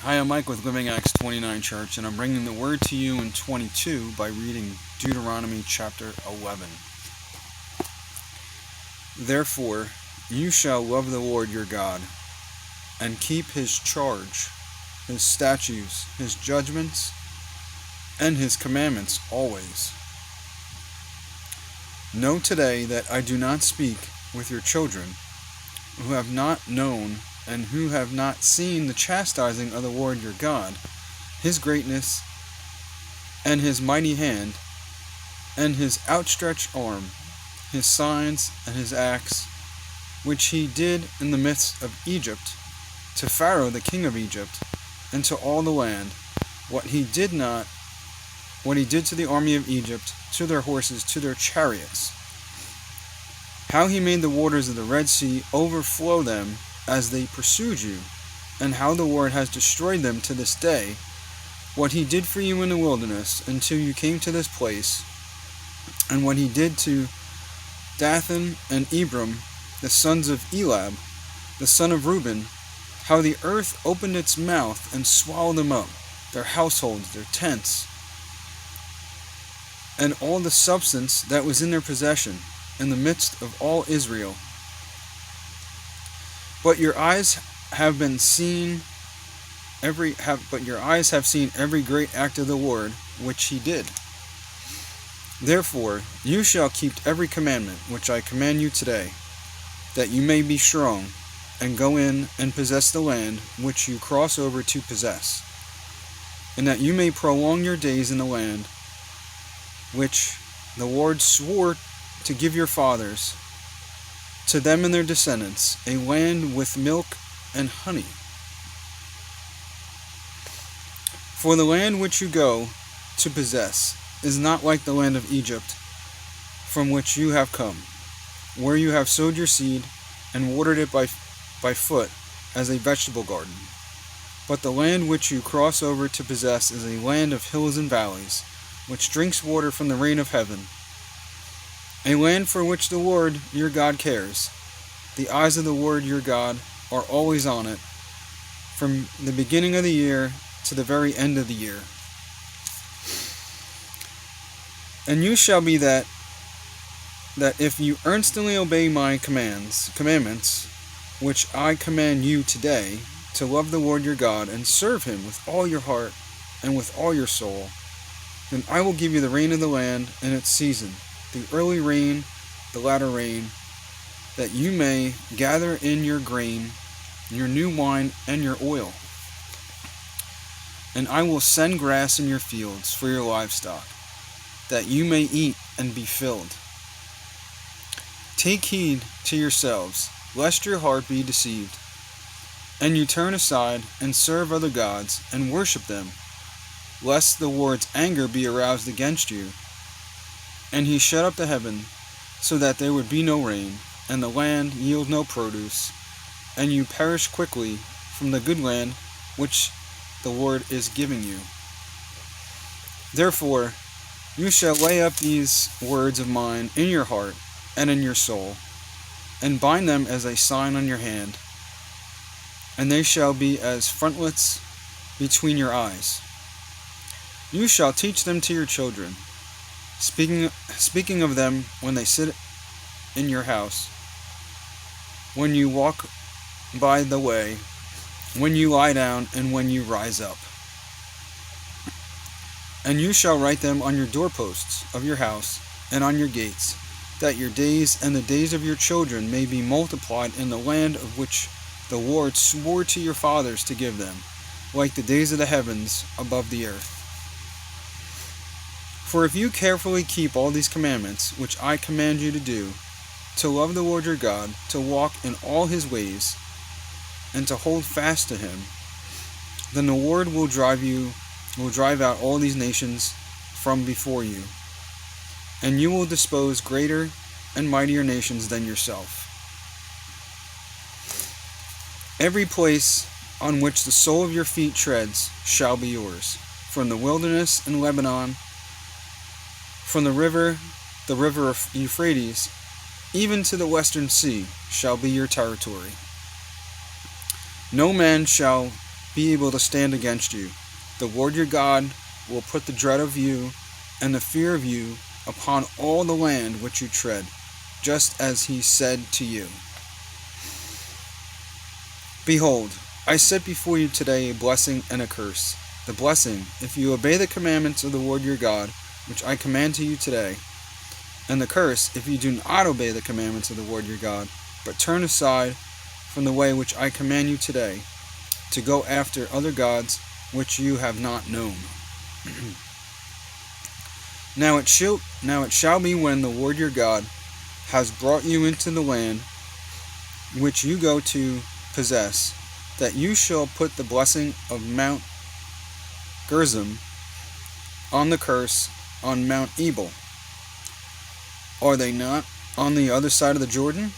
Hi, I'm Mike with Living Acts 29 Church, and I'm bringing the word to you in 22 by reading Deuteronomy chapter 11. Therefore, you shall love the Lord your God, and keep his charge, his statutes, his judgments, and his commandments always. Know today that I do not speak with your children, who have not known and who have not seen the chastising of the Lord your God, his greatness, and his mighty hand, and his outstretched arm, his signs and his acts, which he did in the midst of Egypt, to Pharaoh the king of Egypt, and to all the land, what he did to the army of Egypt, to their horses, to their chariots. How he made the waters of the Red Sea overflow them as they pursued you, and how the Lord has destroyed them to this day, what he did for you in the wilderness until you came to this place, and what he did to Dathan and Abiram, the sons of Eliab, the son of Reuben, how the earth opened its mouth and swallowed them up, their households, their tents, and all the substance that was in their possession, in the midst of all Israel. But your eyes have seen every great act of the Lord which he did. Therefore you shall keep every commandment which I command you today, that you may be strong, and go in and possess the land which you cross over to possess, and that you may prolong your days in the land which the Lord swore to give your fathers, to them and their descendants, a land with milk and honey. For the land which you go to possess is not like the land of Egypt, from which you have come, where you have sowed your seed and watered it by foot as a vegetable garden. But the land which you cross over to possess is a land of hills and valleys, which drinks water from the rain of heaven, a land for which the Lord your God cares. The eyes of the Lord your God are always on it, from the beginning of the year to the very end of the year. And you shall be that if you earnestly obey my commandments, which I command you today, to love the Lord your God and serve him with all your heart and with all your soul, then I will give you the rain of the land in its season, the early rain, the latter rain, that you may gather in your grain, your new wine, and your oil. And I will send grass in your fields for your livestock, that you may eat and be filled. Take heed to yourselves, lest your heart be deceived, and you turn aside and serve other gods and worship them, lest the Lord's anger be aroused against you, and he shut up the heaven, so that there would be no rain, and the land yield no produce, and you perish quickly from the good land which the Lord is giving you. Therefore you shall lay up these words of mine in your heart and in your soul, and bind them as a sign on your hand, and they shall be as frontlets between your eyes. You shall teach them to your children, speaking of them when they sit in your house, when you walk by the way, when you lie down, and when you rise up. And you shall write them on your doorposts of your house and on your gates, that your days and the days of your children may be multiplied in the land of which the Lord swore to your fathers to give them, like the days of the heavens above the earth. For if you carefully keep all these commandments which I command you to do, to love the Lord your God, to walk in all his ways, and to hold fast to him, then the Lord will drive out all these nations from before you, and you will dispose greater and mightier nations than yourself. Every place on which the sole of your feet treads shall be yours, from the wilderness in Lebanon, from the river of Euphrates, even to the western sea, shall be your territory. No man shall be able to stand against you. The Lord your God will put the dread of you and the fear of you upon all the land which you tread, just as he said to you. Behold, I set before you today a blessing and a curse. The blessing, if you obey the commandments of the Lord your God, which I command to you today, and the curse, if you do not obey the commandments of the Lord your God, but turn aside from the way which I command you today, to go after other gods which you have not known. Now it shall be when the Lord your God has brought you into the land which you go to possess, that you shall put the blessing of Mount Gerizim on the curse on Mount Ebal. Are they not on the other side of the Jordan,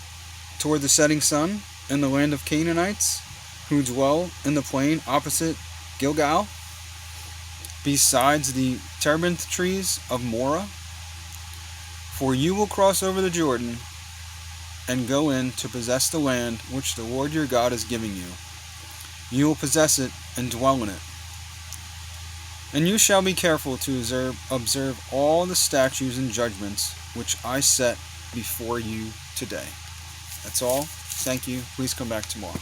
toward the setting sun, in the land of Canaanites, who dwell in the plain opposite Gilgal, besides the terebinth trees of Morah? For you will cross over the Jordan and go in to possess the land which the Lord your God is giving you. You will possess it and dwell in it. And you shall be careful to observe all the statutes and judgments which I set before you today. That's all. Thank you. Please come back tomorrow.